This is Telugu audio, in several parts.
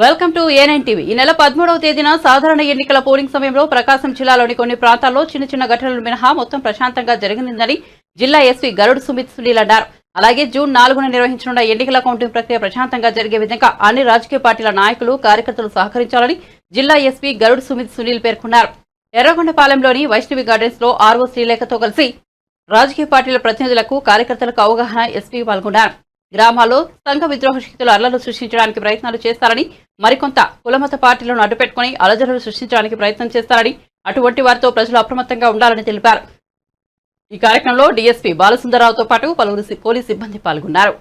Welcome to ANN TV. ఈ నెల 13వ తేదీన సాధారణ ఎన్నికల పోలింగ్ సమయంలో ప్రకాశం జిల్లాలోని కొన్ని ప్రాంతాల్లో చిన్న ఘటనలు మినహా మొత్తం ప్రశాంతంగా జరిగిందని జిల్లా ఎస్పీ గరుడ్ సుమిత్ సునీల్ అన్నారు. అలాగే జూన్ 4న నిర్వహించనున్న ఎన్నికల కౌంటింగ్ ప్రక్రియ ప్రశాంతంగా జరిగే విధంగా అన్ని రాజకీయ పార్టీల నాయకులు కార్యకర్తలు సహకరించాలని జిల్లా ఎస్పీ గరుడ్ సుమిత్ సునీల్ పేర్కొన్నారు. ఎర్రగొండపాలెంలోని వైష్ణవి గార్డెన్స్ లో ఆర్ఓ శ్రీలేఖతో కలిసి రాజకీయ పార్టీల ప్రతినిధులకు కార్యకర్తలకు అవగాహన ఎస్పీ పాల్గొన్నారు. గ్రామాల్లో సంఘ విద్రోహ శక్తులు అల్లర్లు సృష్టించడానికి ప్రయత్నాలు చేస్తారని, మరికొంత కులమత పార్టీలను అడ్డుపెట్టుకుని అలజడులు సృష్టించడానికి ప్రయత్నం చేస్తారని, అటువంటి వారితో ప్రజలు అప్రమత్తంగా ఉండాలని తెలిపారు. ఈ కార్యక్రమంలో డీఎస్పీ బాలసుందరరావుతో పాటు పలువురు పోలీసు సిబ్బంది పాల్గొన్నారు.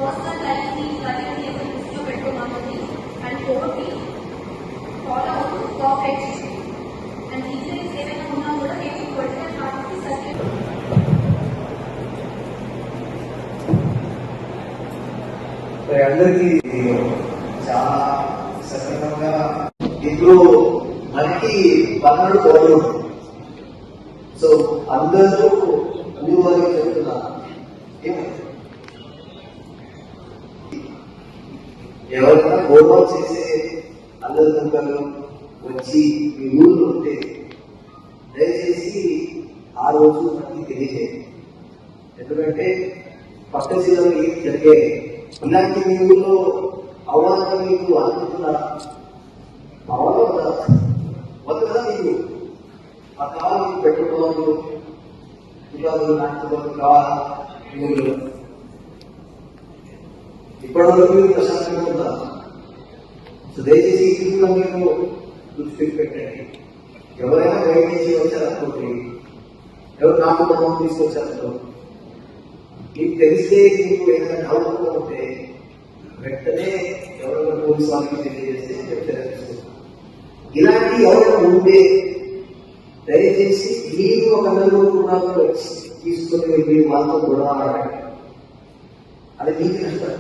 personal life is particularly able to petromamati and poverty follow top edge and reason is even hona kuda maybe political party circuit అందరికీ చాలా సక్రమంగా ఇప్పుడు మనకి 12 కోట్లు. సో అందరూ అన్ని వారికి చెప్తున్నారు, ఎవరైనా గౌరవం చేసే అందరూ వచ్చి మీ ఊళ్ళో ఉంటే దయచేసి ఆ రోజు మనకి తెలియజేయండి. ఎందుకంటే పక్క జిల్లాలో ఏం జరిగే ఇలాంటి మీ ఊళ్ళో అవ్వాలని మీకు అనుకుంటున్నారా? అవ్వాలి కదా, వద్దు కదా. మీకు ఆ కావాలి మీకు పెట్టుకోవాలి, ఉపాధులు నాటుకోవాలి కావాలా ఊళ్ళో? ఇప్పటివరకు ప్రశాంతంగా ఉందా? సో దయచేసి ఈ ఊళ్ళో మీరు దృష్టి పెట్టండి. ఎవరైనా బయట నుంచి వచ్చారనుకోండి, ఎవరు నా కుటుంబం తీసుకొచ్చారనుకో, మీకు తెలిస్తే మీకు ఏదైనా డౌట్ ఉంటే వెంటనే ఎవరైనా పోలీసు వాళ్ళకి తెలియజేస్తే చెప్తారు. ఇలాంటి ఎవరైనా ఉంటే దయచేసి మీరు ఒక నలుగురు కూడా తీసుకొని వెళ్ళి వాళ్ళతో గొడవ ఆడండి. అది మీకు నష్టం.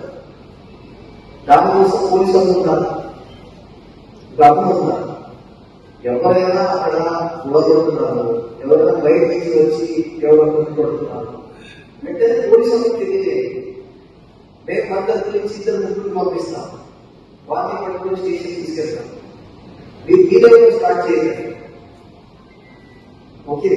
దానికోసం పోలీసు వాళ్ళు ఉన్నారు, గవర్నమెంట్ ఉన్నారు. ఎవరైనా అక్కడ గొడవడుతున్నారు, ఎవరైనా బయట నుంచి వచ్చి ఎవరైనా కొడుతున్నారు, వెంటనే పోలీసులకు తెలియజేయండి. మేము మద్దతు నుంచి 2-3 పంపిస్తాం, వాటిని పట్టుకుని స్టేషన్ తీసుకెళ్తాం. మీరు మీరే స్టార్ట్ చేయండి. ఓకే.